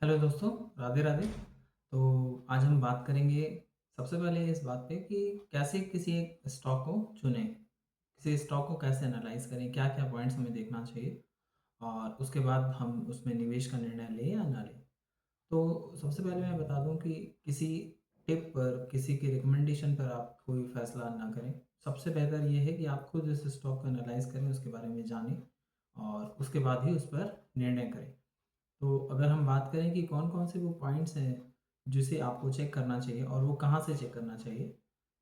Hello दोस्तों, राधे राधे। तो आज हम बात करेंगे सबसे पहले इस बात पे कि कैसे किसी एक स्टॉक को चुनें, किसी स्टॉक को कैसे एनालाइज करें, क्या क्या पॉइंट्स हमें देखना चाहिए और उसके बाद हम उसमें निवेश का निर्णय लें या ना लें। तो सबसे पहले मैं बता दूं कि किसी टिप पर, किसी के रिकमेंडेशन पर आप कोई फैसला ना करें। सबसे बेहतर ये है कि आप खुद इस स्टॉक को एनालाइज करें, उसके बारे में जानें और उसके बाद ही उस पर निर्णय करें। तो अगर हम बात करें कि कौन-कौन से वो पॉइंट्स हैं, जिसे आपको चेक करना चाहिए और वो कहाँ से चेक करना चाहिए,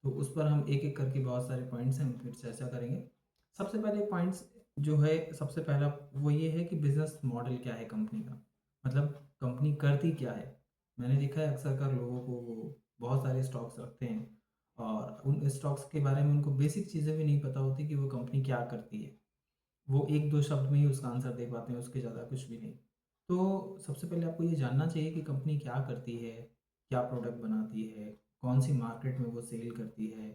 तो उस पर हम एक-एक करके बहुत सारे पॉइंट्स हैं, उन पर चर्चा करेंगे। सबसे पहले पॉइंट्स जो है, सबसे पहला वो ये है कि बिज़नेस मॉडल क्या है कंपनी का? मतलब कंपनी करती क्या है? मैंने देखा है अक्सर कर लोगों को वो बहुत सारे स्टॉक्स रखते हैं और उन स्टॉक्स के बारे में उनको बेसिक चीज़ें भी नहीं पता होती कि वो कंपनी क्या करती है। वो 1-2 शब्द में ही उसका आंसर दे पाते हैं, उसके ज़्यादा कुछ भी नहीं। तो सबसे पहले आपको ये जानना चाहिए कि कंपनी क्या करती है, क्या प्रोडक्ट बनाती है, कौन-सी मार्केट में वो सेल करती है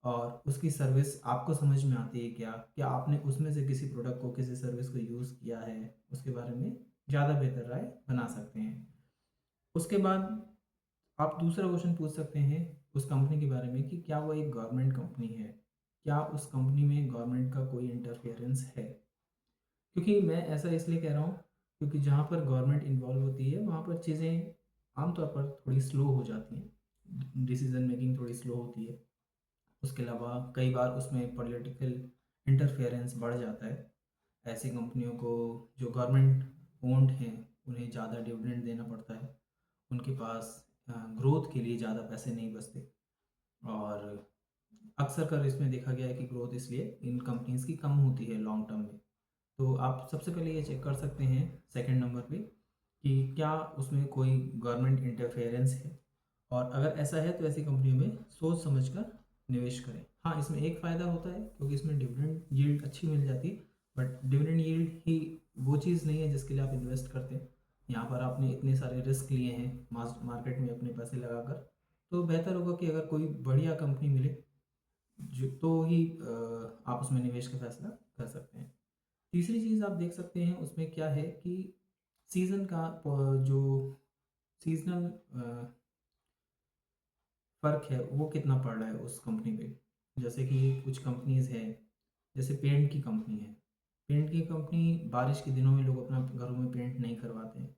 और उसकी सर्विस आपको समझ में आती है क्या? क्या आपने उसमें से किसी प्रोडक्ट को, किसी सर्विस को यूज़ किया है? उसके बारे में ज़्यादा बेहतर राय बना सकते हैं। उसके बाद आप दूसरा क्वेश्चन पूछ सकते हैं उस कंपनी के बारे में कि क्या वो एक गवर्नमेंट कंपनी है? क्या उस कंपनी में गवर्नमेंट का कोई इंटरफेरेंस है? क्योंकि मैं ऐसा इसलिए कह रहा हूँ क्योंकि जहाँ पर गवर्नमेंट इन्वॉल्व होती है वहाँ पर चीज़ें आमतौर पर थोड़ी स्लो हो जाती हैं, डिसीजन मेकिंग थोड़ी स्लो होती है। उसके अलावा कई बार उसमें पॉलिटिकल इंटरफेरेंस बढ़ जाता है। ऐसी कंपनियों को जो गवर्नमेंट ओन्ड हैं उन्हें ज़्यादा डिविडेंड देना पड़ता है। उनके पास ग्रोथ के लिए ज़्यादा पैसे नहीं बचते और अक्सर कर इसमें देखा गया है कि ग्रोथ इसलिए इन कंपनीज़ की कम होती है लॉन्ग टर्म में। तो आप सबसे पहले ये चेक कर सकते हैं सेकंड नंबर पे कि क्या उसमें कोई गवर्नमेंट इंटरफेरेंस है और अगर ऐसा है तो ऐसी कंपनियों में सोच समझकर निवेश करें। हाँ, इसमें एक फ़ायदा होता है क्योंकि इसमें डिविडेंड यील्ड अच्छी मिल जाती है, बट डिविडेंड यील्ड ही वो चीज़ नहीं है जिसके लिए आप इन्वेस्ट करते हैं। यहाँ पर आपने इतने सारे रिस्क लिए हैं मार्केट में अपने पैसे लगाकर, तो बेहतर होगा कि अगर कोई बढ़िया कंपनी मिले जो तो ही आप उसमें निवेश का फैसला कर सकते हैं। तीसरी चीज़ आप देख सकते हैं उसमें क्या है कि सीज़न का जो सीज़नल फ़र्क है वो कितना पड़ रहा है उस कंपनी पे। जैसे कि कुछ कंपनीज़ हैं, जैसे पेंट की कंपनी है। पेंट की कंपनी बारिश के दिनों में लोग अपना घरों में पेंट नहीं करवाते हैं,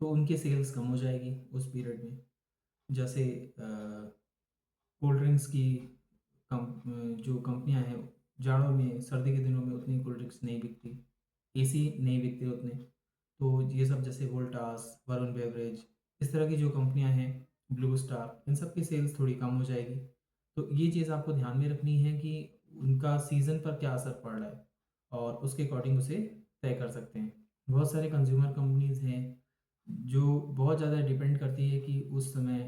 तो उनकी सेल्स कम हो जाएगी उस पीरियड में। जैसे कोल्ड ड्रिंक्स की जो कंपनियाँ हैं, जाड़ों में सर्दी के दिनों में उतनी कोल्ड ड्रिंक्स नहीं बिकती, एसी नहीं बिकते उतने। तो ये सब जैसे वोल्टास, वरुण बेवरेज, इस तरह की जो कंपनियाँ हैं, ब्लू स्टार, इन सब की सेल्स थोड़ी कम हो जाएगी। तो ये चीज़ आपको ध्यान में रखनी है कि उनका सीज़न पर क्या असर पड़ रहा है और उसके अकॉर्डिंग उसे तय कर सकते हैं। बहुत सारे कंज्यूमर कंपनीज़ हैं जो बहुत ज़्यादा डिपेंड करती है कि उस समय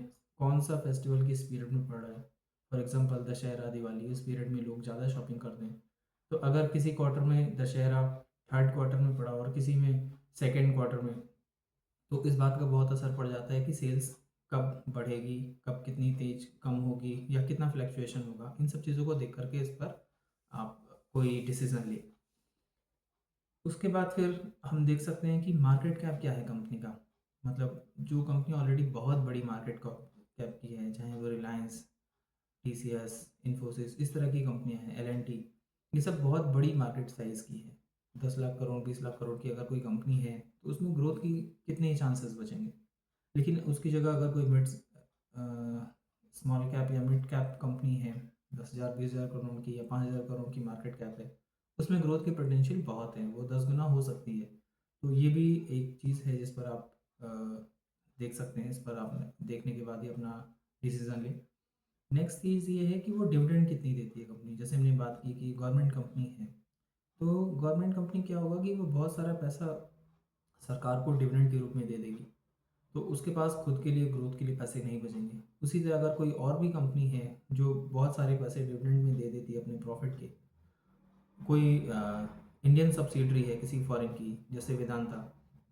कौन-सा फेस्टिवल किस पीरियड में पड़ रहा है। फॉर एग्ज़ाम्पल दशहरा, दिवाली, इस पीरियड में लोग ज़्यादा शॉपिंग करते हैं। तो अगर किसी क्वार्टर में दशहरा थर्ड क्वार्टर में पड़ा और किसी में सेकंड क्वार्टर में, तो इस बात का बहुत असर पड़ जाता है कि सेल्स कब बढ़ेगी, कब कितनी तेज़ कम होगी या कितना फ्लक्चुएशन होगा। इन सब चीज़ों को देख कर के इस पर आप कोई डिसीज़न लें। उसके बाद फिर हम देख सकते हैं कि मार्केट कैप क्या है कंपनी का। मतलब जो कंपनी ऑलरेडी बहुत बड़ी मार्केट कैप की है, चाहे वो रिलायंस, टीसीएस, इन्फोसिस, इस तरह की कंपनियां हैं, एल&टी, ये सब बहुत बड़ी मार्केट साइज़ की है। 10 लाख करोड़, 20 लाख करोड़ की अगर कोई कंपनी है तो उसमें ग्रोथ की कितने ही चांसेस बचेंगे। लेकिन उसकी जगह अगर कोई स्मॉल कैप या मिड कैप कंपनी है, 10,000 20,000 करोड़ की या 5,000 करोड़ की मार्केट कैप है, उसमें ग्रोथ की पोटेंशियल बहुत है, वो 10 गुना हो सकती है। तो ये भी एक चीज़ है जिस पर आप अ, देख सकते हैं, इस पर आप देखने के बाद ही अपना डिसीज़न लें। नेक्स्ट चीज़ ये है कि वो डिविडेंड कितनी देती है कंपनी। जैसे हमने बात की कि गवर्नमेंट कंपनी है, तो गवर्नमेंट कंपनी क्या होगा कि वो बहुत सारा पैसा सरकार को डिविडेंड के रूप में दे देगी। तो उसके पास खुद के लिए ग्रोथ के लिए पैसे नहीं बचेंगे। उसी तरह अगर कोई और भी कंपनी है जो बहुत सारे पैसे डिविडेंड में दे देती है अपने प्रॉफिट के, कोई इंडियन सब्सिडरी है किसी फॉरेन की जैसे वेदांता,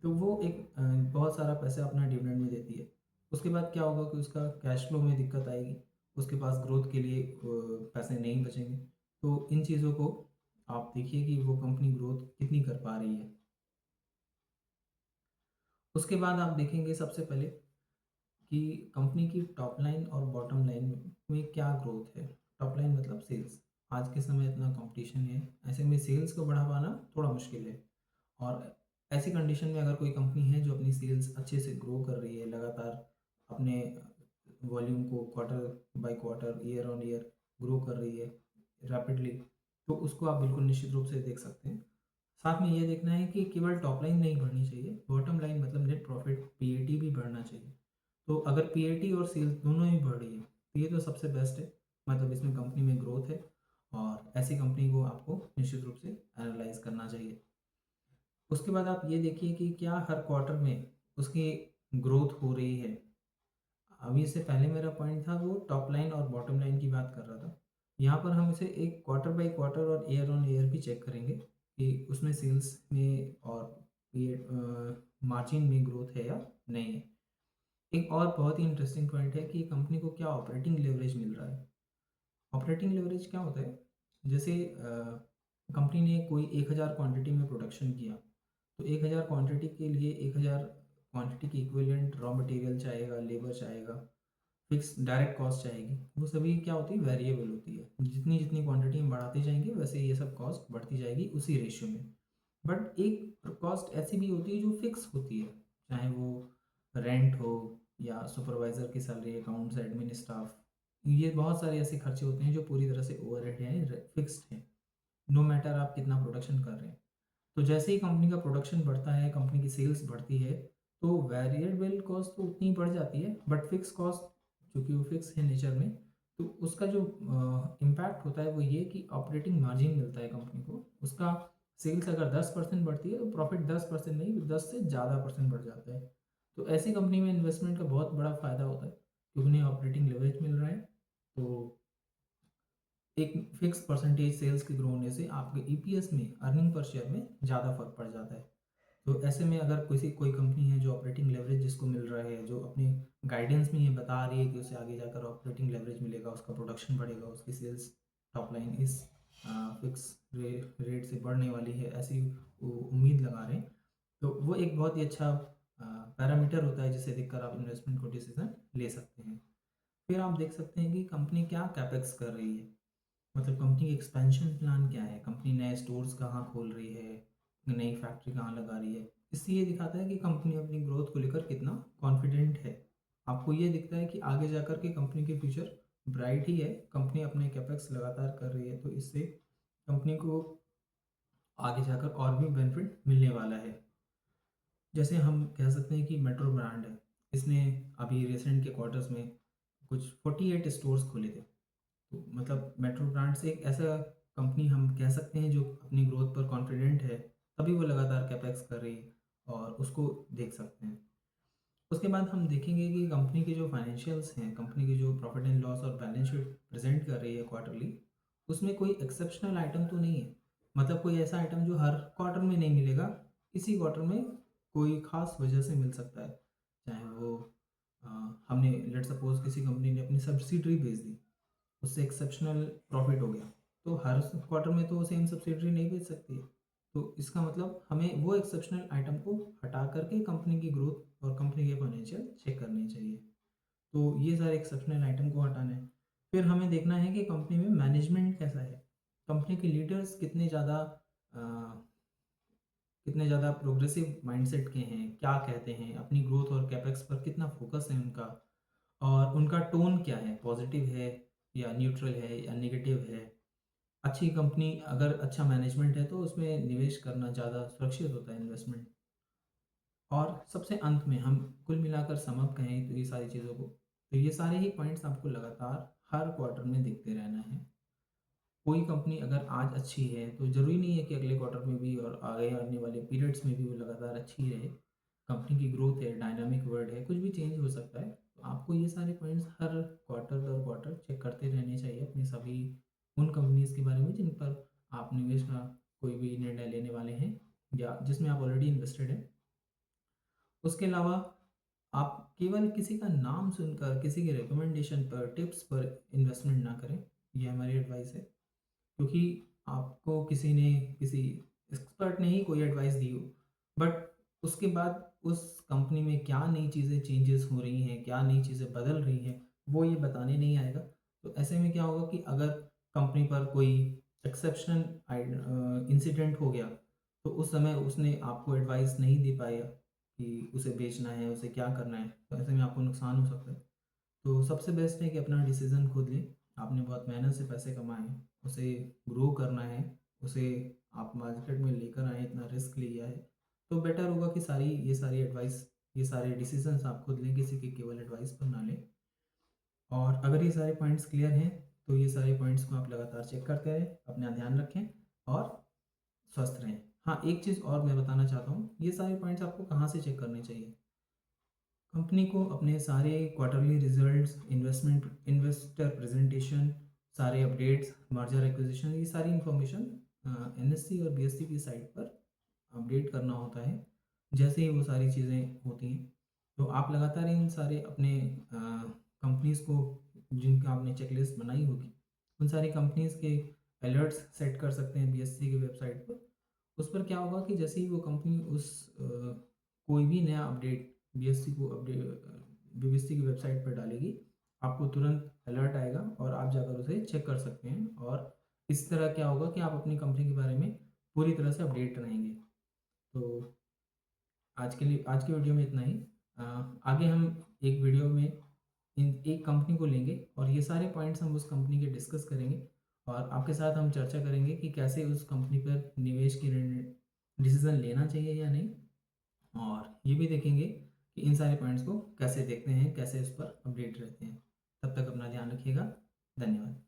तो वो एक बहुत सारा पैसा अपना डिविडेंड में देती है। उसके बाद क्या होगा कि उसका कैश फ्लो में दिक्कत आएगी, उसके पास ग्रोथ के लिए पैसे नहीं बचेंगे। तो इन चीज़ों को आप देखिए कि वो कंपनी ग्रोथ कितनी कर पा रही है। उसके बाद आप देखेंगे सबसे पहले कि कंपनी की टॉप लाइन और बॉटम लाइन में क्या ग्रोथ है। टॉप लाइन मतलब सेल्स। आज के समय इतना कंपटीशन है, ऐसे में सेल्स को बढ़ा पाना थोड़ा मुश्किल है। और ऐसी कंडीशन में अगर कोई कंपनी है जो अपनी सेल्स अच्छे से ग्रो कर रही है, लगातार अपने वॉल्यूम को quarter by quarter, year on year grow कर रही है रैपिडली, तो उसको आप बिल्कुल निश्चित रूप से देख सकते हैं। साथ में ये देखना है कि केवल टॉप लाइन नहीं बढ़नी चाहिए, बॉटम लाइन मतलब नेट प्रॉफिट, पीएटी भी बढ़ना चाहिए। तो अगर पीएटी और सेल्स दोनों ही बढ़ रही है तो ये तो सबसे बेस्ट है, मतलब इसमें कंपनी में ग्रोथ है। और ऐसी कंपनी को आपको निश्चित रूप से एनालाइज करना चाहिए। उसके बाद आप ये देखिए कि क्या हर क्वार्टर में उसकी ग्रोथ हो रही है। अभी इससे पहले मेरा पॉइंट था वो टॉप लाइन और बॉटम लाइन की बात कर रहा था। यहाँ पर हम इसे एक क्वार्टर बाय क्वार्टर और ईयर ऑन ईयर भी चेक करेंगे कि उसमें सेल्स में और मार्जिन में ग्रोथ है या नहीं है। एक और बहुत ही इंटरेस्टिंग पॉइंट है कि कंपनी को क्या ऑपरेटिंग लेवरेज मिल रहा है। ऑपरेटिंग लेवरेज क्या होता है? जैसे कंपनी ने कोई 1000 क्वांटिटी में प्रोडक्शन किया, तो 1000 क्वांटिटी के लिए 1000 क्वांटिटी की इक्विवेलेंट रॉ मटेरियल चाहेगा, लेबर चाहेगा, फिक्स डायरेक्ट कॉस्ट चाहेगी। वो सभी क्या होती है? वेरिएबल होती है। जितनी जितनी क्वांटिटी हम बढ़ाते जाएंगे वैसे ये सब कॉस्ट बढ़ती जाएगी उसी रेशियो में। बट एक कॉस्ट ऐसी भी होती है जो फिक्स होती है, चाहे वो रेंट हो या सुपरवाइज़र की सैलरी, अकाउंट्स, एडमिन स्टाफ। ये बहुत सारे ऐसे खर्चे होते हैं जो पूरी तरह से ओवरहेड हैं, फिक्स्ड हैं, नो मैटर आप कितना प्रोडक्शन कर रहे हैं। तो जैसे ही कंपनी का प्रोडक्शन बढ़ता है, कंपनी की सेल्स बढ़ती है, तो वेरिएबल कॉस्ट तो उतनी ही बढ़ जाती है, बट फिक्स कॉस्ट चूँकि वो फिक्स है नेचर में, तो उसका जो इम्पैक्ट होता है वो ये कि ऑपरेटिंग मार्जिन मिलता है कंपनी को। उसका सेल्स अगर 10% बढ़ती है तो प्रॉफिट 10% नहीं, 10 से ज़्यादा परसेंट बढ़ जाता है। तो ऐसी कंपनी में इन्वेस्टमेंट का बहुत बड़ा फ़ायदा होता है क्योंकि उन्हें ऑपरेटिंग लेवरेज मिल रहा है। तो एक फिक्स परसेंटेज सेल्स के ग्रो होने से आपके ईपीएस में, अर्निंग पर शेयर में ज़्यादा फर्क पड़ जाता है। तो ऐसे में अगर कोई कंपनी है जो ऑपरेटिंग लेवरेज जिसको मिल रहा है, जो अपने गाइडेंस में ये बता रही है कि उसे आगे जाकर ऑपरेटिंग लेवरेज मिलेगा, उसका प्रोडक्शन बढ़ेगा, उसकी सेल्स टॉप लाइन इस फिक्स रेट से बढ़ने वाली है, ऐसी वो उम्मीद लगा रहे हैं, तो वो एक बहुत ही अच्छा पैरामीटर होता है जिसे देखकर आप इन्वेस्टमेंट को डिसीजन ले सकते हैं। फिर आप देख सकते हैं कि कंपनी क्या कैपेक्स कर रही है, मतलब कंपनी की एक्सपेंशन प्लान क्या है, कंपनी नए स्टोर्स कहाँ खोल रही है, नई फैक्ट्री कहाँ लगा रही है। इससे ये दिखाता है कि कंपनी अपनी ग्रोथ को लेकर कितना कॉन्फिडेंट है। आपको ये दिखता है कि आगे जाकर के कंपनी के फ्यूचर ब्राइट ही है, कंपनी अपने कैपेक्स लगातार कर रही है, तो इससे कंपनी को आगे जाकर और भी बेनिफिट मिलने वाला है। जैसे हम कह सकते हैं कि मेट्रो ब्रांड है, इसने अभी रिसेंट के क्वार्टर्स में कुछ 48 स्टोर्स खोले थे। तो मतलब मेट्रो ब्रांड्स एक ऐसा कंपनी हम कह सकते हैं जो अपनी ग्रोथ पर कॉन्फिडेंट है, तभी वो लगातार कैपेक्स कर रही है और उसको देख सकते हैं। उसके बाद हम देखेंगे कि कंपनी के जो फाइनेंशियल्स हैं, कंपनी की जो प्रॉफिट एंड लॉस और बैलेंस शीट प्रेजेंट कर रही है क्वार्टरली, उसमें कोई एक्सेप्शनल आइटम तो नहीं है। मतलब कोई ऐसा आइटम जो हर क्वार्टर में नहीं मिलेगा, इसी क्वार्टर में कोई खास वजह से मिल सकता है। चाहे वो अ, हमने लेट सपोज किसी कंपनी ने अपनी सब्सिडरी बेच दी, उससे एक्सेप्शनल प्रॉफिट हो गया, तो हर क्वार्टर में तो वो सेम सब्सिडरी नहीं बेच सकती है। तो इसका मतलब हमें वो एक्सेप्शनल आइटम को हटा करके कंपनी की ग्रोथ और कंपनी के फाइनेंशियल चेक करने चाहिए। तो ये सारे एक्सेप्शनल आइटम को हटाना है। फिर हमें देखना है कि कंपनी में मैनेजमेंट कैसा है, कंपनी के लीडर्स कितने ज़्यादा प्रोग्रेसिव माइंडसेट के हैं, क्या कहते हैं, अपनी ग्रोथ और कैपेक्स पर कितना फोकस है उनका, और उनका टोन क्या है, पॉजिटिव है या न्यूट्रल है या नेगेटिव है। अच्छी कंपनी अगर अच्छा मैनेजमेंट है तो उसमें निवेश करना ज़्यादा सुरक्षित होता है, इन्वेस्टमेंट। और सबसे अंत में हम कुल मिलाकर सम अप कहें तो ये सारी चीज़ों को, तो ये सारे ही पॉइंट्स आपको लगातार हर क्वार्टर में देखते रहना है। कोई कंपनी अगर आज अच्छी है तो ज़रूरी नहीं है कि अगले क्वार्टर में भी और आगे आने वाले पीरियड्स में भी वो लगातार अच्छी रहे। कंपनी की ग्रोथ है, डायनामिक वर्ल्ड है, कुछ भी चेंज हो सकता है। तो आपको ये सारे पॉइंट्स हर क्वार्टर दर क्वार्टर चेक करते रहने चाहिए अपनी सभी उन कंपनीज़ के बारे में जिन पर आप निवेश का कोई भी निर्णय लेने वाले हैं या जिसमें आप ऑलरेडी इन्वेस्टेड हैं। उसके अलावा आप केवल किसी का नाम सुनकर, किसी के रिकमेंडेशन पर, टिप्स पर इन्वेस्टमेंट ना करें। ये हमारी एडवाइस है। क्योंकि आपको किसी एक्सपर्ट ने ही कोई एडवाइस दी हो, बट उसके बाद उस कंपनी में क्या नई चीज़ें चेंजेस हो रही हैं, क्या नई चीज़ें बदल रही हैं, वो ये बताने नहीं आएगा। तो ऐसे में क्या होगा कि अगर कंपनी पर कोई एक्सेप्शनल इंसिडेंट हो गया, तो उस समय उसने आपको एडवाइस नहीं दे पाया कि उसे बेचना है, उसे क्या करना है, तो ऐसे में आपको नुकसान हो सकता है। तो सबसे बेस्ट है कि अपना डिसीज़न खुद लें। आपने बहुत मेहनत से पैसे कमाए हैं, उसे ग्रो करना है, उसे आप मार्केट में लेकर आए, इतना रिस्क लिया है, तो बेटर होगा कि ये सारी एडवाइस, ये सारे डिसीज़न्स आप खुद लें, किसी की केवल एडवाइस पर ना लें। और अगर ये सारे पॉइंट्स क्लियर हैं, तो ये सारे पॉइंट्स को आप लगातार चेक करते रहें, अपना ध्यान रखें और स्वस्थ रहें। हाँ, एक चीज़ और मैं बताना चाहता हूँ, ये सारे पॉइंट्स आपको कहाँ से चेक करने चाहिए? कंपनी को अपने सारे क्वार्टरली रिजल्ट्स, इन्वेस्टर प्रेजेंटेशन, सारे अपडेट्स, मर्जर एक्विजिशन, ये सारी इन्फॉर्मेशन एनएससी और बीएससी की साइट पर अपडेट करना होता है। जैसे ही वो सारी चीज़ें होती हैं, तो आप लगातार इन सारे अपने कंपनीज़ को, जिनका आपने चेकलिस्ट बनाई होगी, उन सारी कंपनीज़ के अलर्ट्स सेट कर सकते हैं बीएससी की वेबसाइट पर। उस पर क्या होगा कि जैसे ही वो कंपनी कोई भी नया अपडेट बीएससी की वेबसाइट पर डालेगी, आपको तुरंत अलर्ट आएगा और आप जाकर उसे चेक कर सकते हैं। और इस तरह क्या होगा कि आप अपनी कंपनी के बारे में पूरी तरह से अपडेट रहेंगे। तो आज की वीडियो में इतना ही। अ, आगे हम एक वीडियो में एक कंपनी को लेंगे और ये सारे पॉइंट्स हम उस कंपनी के डिस्कस करेंगे और आपके साथ हम चर्चा करेंगे कि कैसे उस कंपनी पर निवेश की डिसीजन लेना चाहिए या नहीं, और ये भी देखेंगे कि इन सारे पॉइंट्स को कैसे देखते हैं, कैसे उस पर अपडेट रहते हैं। तब तक अपना ध्यान रखिएगा। धन्यवाद।